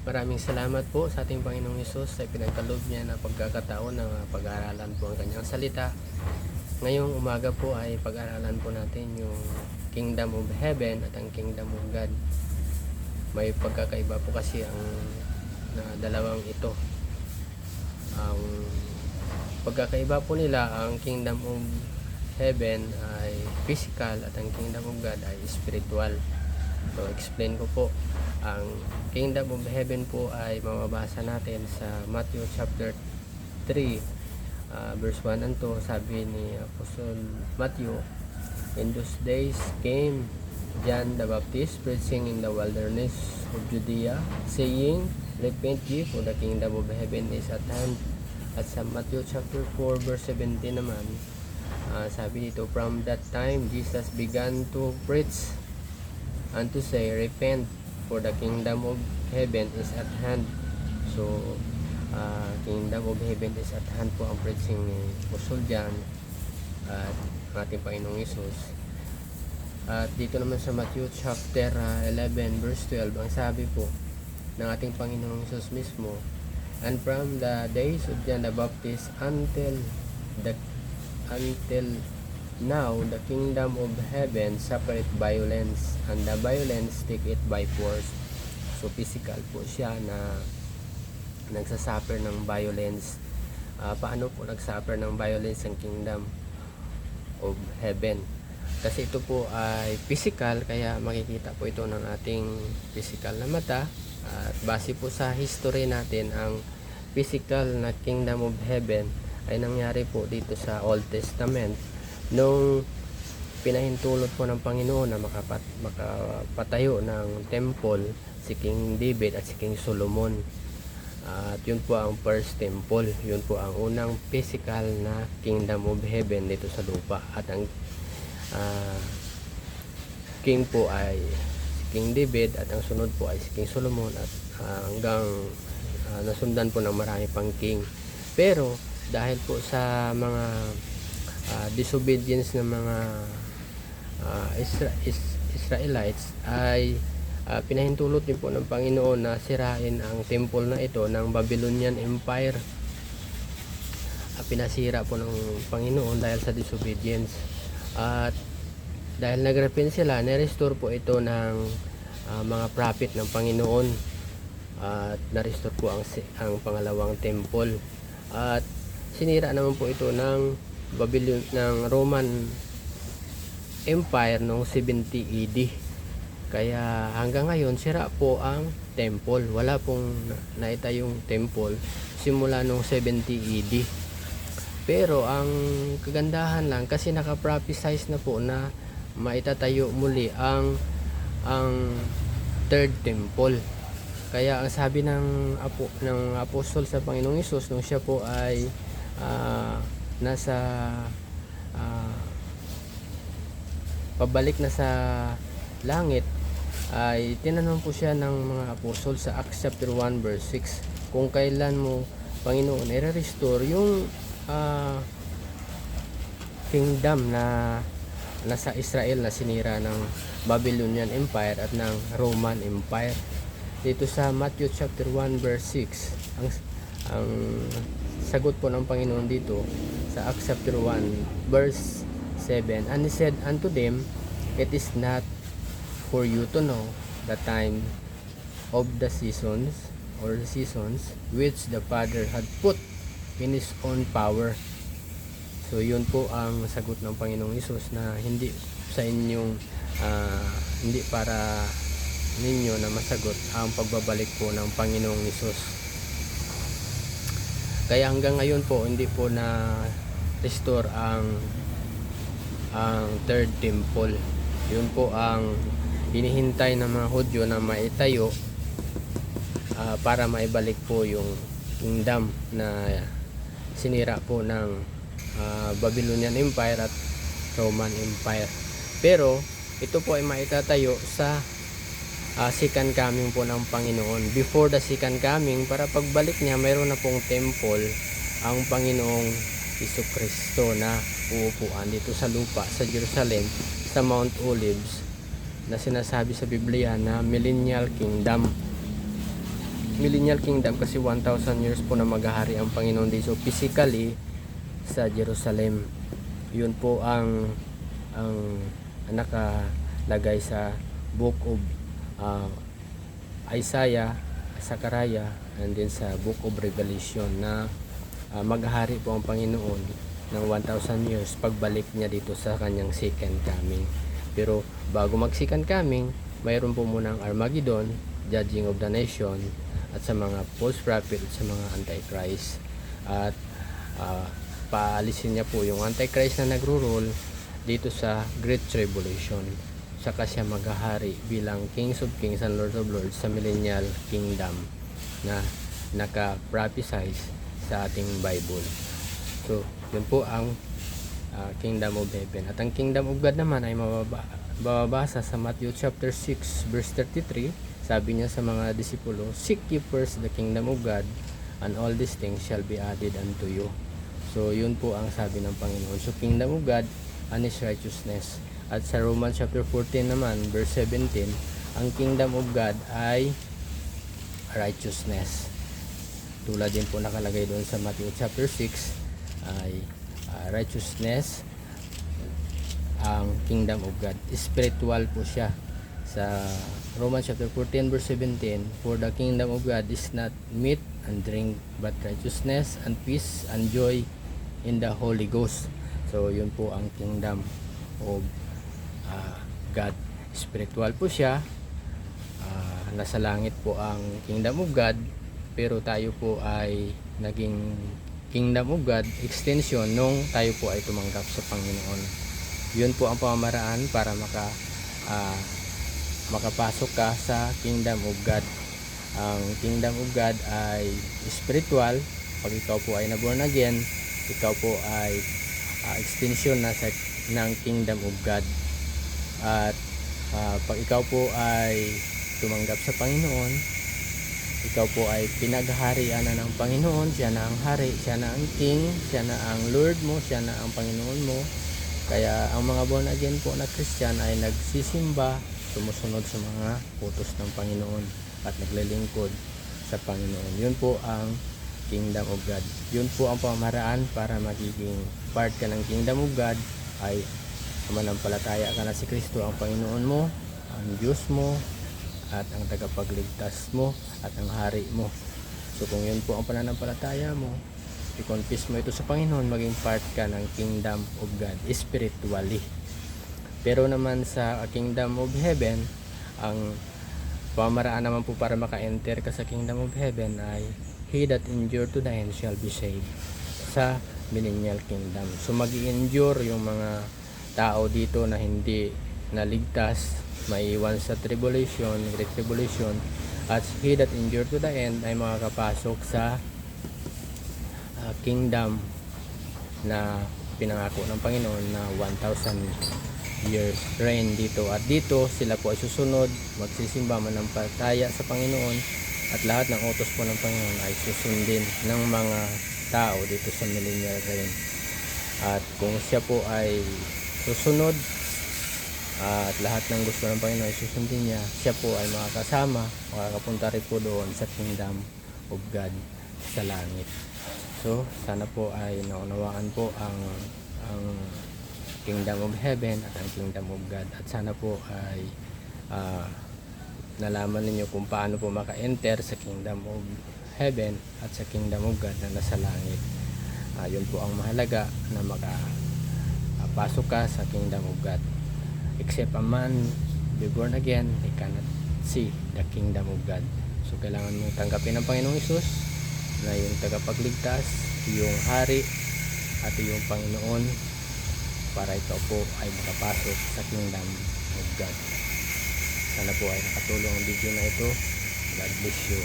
Maraming salamat po sa ating Panginoong Hesus sa pinagkaloob niya na pagkakataon na pag-aaralan po ang kanyang salita. Ngayong umaga po ay pag-aaralan po natin yung Kingdom of Heaven at ang Kingdom of God. May pagkakaiba po kasi ang dalawang ito. Ang pagkakaiba po nila, ang Kingdom of Heaven ay physical at ang Kingdom of God ay spiritual. So explain ko po. Ang Kingdom of Heaven po ay mababasa natin sa Matthew chapter 3 verse 1 and 2. Sabi ni Apostle Matthew, "In those days came John the Baptist preaching in the wilderness of Judea, saying, Repent ye, for the kingdom of heaven is at hand." At sa Matthew chapter 4 verse 17 naman, sabi dito, "From that time Jesus began to preach and to say, Repent, for the kingdom of heaven is at hand." So kingdom of heaven is at hand po ang preaching ni Apostle John at ating Panginoong Hesus. At dito naman sa Matthew chapter 11 verse 12, ang sabi po ng ating Panginoong Hesus mismo, "And from the days of John the Baptist until now the kingdom of heaven suffereth violence, and the violence take it by force." So physical po siya na nagsasuffer ng violence. Paano po nagsuffer ng violence ang kingdom of heaven? Kasi ito po ay physical, kaya makikita po ito ng ating physical na mata. At base po sa history natin, ang physical na kingdom of heaven ay nangyari po dito sa Old Testament nung pinahintulot po ng Panginoon na makapatayo ng temple si King David at si King Solomon. At yun po ang first temple, yun po ang unang physical na kingdom of heaven dito sa lupa. At ang king po ay si King David at ang sunod po ay si King Solomon, at hanggang nasundan po ng marami pang king. Pero dahil po sa mga disobedience ng mga Israelites ay pinahintulot din po ng Panginoon na sirain ang temple na ito ng Babylonian Empire. Pinasira po ng Panginoon dahil sa disobedience. At dahil nagrepent sila, na-restore po ito ng mga prophet ng Panginoon. At na-restore po ang pangalawang temple. At sinira naman po ito ng Roman Empire noong 70 AD. Kaya hanggang ngayon sira po ang temple. Wala pong naitayong temple simula noong 70 AD. Pero ang kagandahan lang, kasi naka-prophesize na po na maitatayo muli ang third temple. Kaya ang sabi ng apostol sa Panginoong Hesus nung siya po ay nasa pabalik na sa langit, ay tinanong po siya ng mga apostol sa Acts chapter 1 verse 6 kung kailan mo, Panginoon, i-restore yung kingdom na nasa Israel na sinira ng Babylonian Empire at ng Roman Empire. Dito sa Matthew chapter 1 verse 6, ang sagot po ng Panginoon dito sa Acts chapter 1 verse 7, "And he said unto them, It is not for you to know the time of the seasons or the seasons which the Father had put in His own power." So yun po ang sagot ng Panginoong Hesus, na hindi sa inyong hindi para ninyo na masagot ang pagbabalik po ng Panginoong Hesus. Kaya hanggang ngayon po hindi po na restore ang third temple. Yun po ang hinihintay ng mga Hudyo na maitayo para maibalik po yung kingdom na sinira po ng Babylonian Empire at Roman Empire. Pero ito po ay maitatayo sa second coming po ng Panginoon. Before the second coming, para pagbalik niya, mayroon na pong temple ang Panginoong Jesucristo na uupuan dito sa lupa sa Jerusalem, sa Mount Olives, na sinasabi sa Biblia na Millennial Kingdom. millennial kingdom kasi 1,000 years po na maghahari ang Panginoon dito physically sa Jerusalem. Yun po ang nakalagay sa book of Isaiah, Zechariah, and then sa book of Revelation na maghahari po ang Panginoon ng 1,000 years pagbalik niya dito sa kanyang second coming. Pero bago mag second coming, mayroon po munang Armageddon, judging of the nation, at sa mga false prophet at sa mga antichrist. At paalisin niya po yung antichrist na nagro-rule dito sa Great Tribulation. Saka siya maghahari bilang Kings of Kings and Lords of Lords sa millennial kingdom na naka-prophesize sa ating Bible. So, yun po ang Kingdom of Heaven. At ang Kingdom of God naman ay mababasa sa Matthew chapter 6 verse 33. Sabi niya sa mga disipulo, "Seek ye first the kingdom of God, and all these things shall be added unto you." So, yun po ang sabi ng Panginoon. So, Kingdom of God and His righteousness. At sa Romans chapter 14 naman, verse 17, ang Kingdom of God ay righteousness. Tulad din po nakalagay doon sa Matthew chapter 6 ay righteousness ang Kingdom of God. Spiritual po siya. Sa Romans chapter 14 verse 17, "For the kingdom of God is not meat and drink, but righteousness and peace and joy in the Holy Ghost." So yun po ang Kingdom of God. Spiritual po siya. Nasa langit po ang Kingdom of God, pero tayo po ay naging Kingdom of God extension nung tayo po ay tumanggap sa Panginoon. Yun po ang pamamaraan para makapasok ka sa Kingdom of God. Ang Kingdom of God ay spiritual. Pag ikaw po ay na-born again, ikaw po ay extension ng Kingdom of God. At pag ikaw po ay tumanggap sa Panginoon, ikaw po ay pinaghaharian na ng Panginoon. Siya na ang hari, siya na ang King, siya na ang Lord mo, siya na ang Panginoon mo. Kaya ang mga born again po na Christian ay nagsisimba, sumusunod sa mga utos ng Panginoon at naglilingkod sa Panginoon. Yun po ang Kingdom of God. Yun po ang pamamaraan para magiging part ka ng Kingdom of God, ay manampalataya ka na si Kristo ang Panginoon mo, ang Diyos mo, at ang tagapagligtas mo, at ang hari mo. So kung yun po ang pananampalataya mo, i-confess mo ito sa Panginoon, maging part ka ng Kingdom of God spiritually. Pero naman sa Kingdom of Heaven, ang pamaraan naman po para maka-enter ka sa Kingdom of Heaven ay "He that endure to the end shall be saved" sa millennial kingdom. So mag-i-endure yung mga tao dito na hindi naligtas, maiwan sa tribulation, great tribulation, at "He that endure to the end" ay makakapasok sa kingdom na pinangako ng Panginoon na 1,000 years reign dito. At dito sila po ay susunod, magsisimba, manampalataya sa Panginoon, at lahat ng utos po ng Panginoon ay susundin ng mga tao dito sa millennial reign. At kung siya po ay susunod at lahat ng gusto ng Panginoon ay susundin niya, siya po ay makakapunta rin po doon sa Kingdom of God sa langit. So sana po ay naunawaan po ang Kingdom of Heaven at ang Kingdom of God, at sana po ay nalaman ninyo kung paano po maka-enter sa Kingdom of Heaven at sa Kingdom of God na nasa langit. Yun po ang mahalaga, na makapasok ka sa Kingdom of God. Except a man be born again, he cannot see the Kingdom of God. So kailangan mong tanggapin ng Panginoong Hesus na yung tagapagligtas, yung hari at yung Panginoon, para ikaw po ay makapasok sa Kingdom of God. Sana po ay nakatulong ang video na ito. God bless you.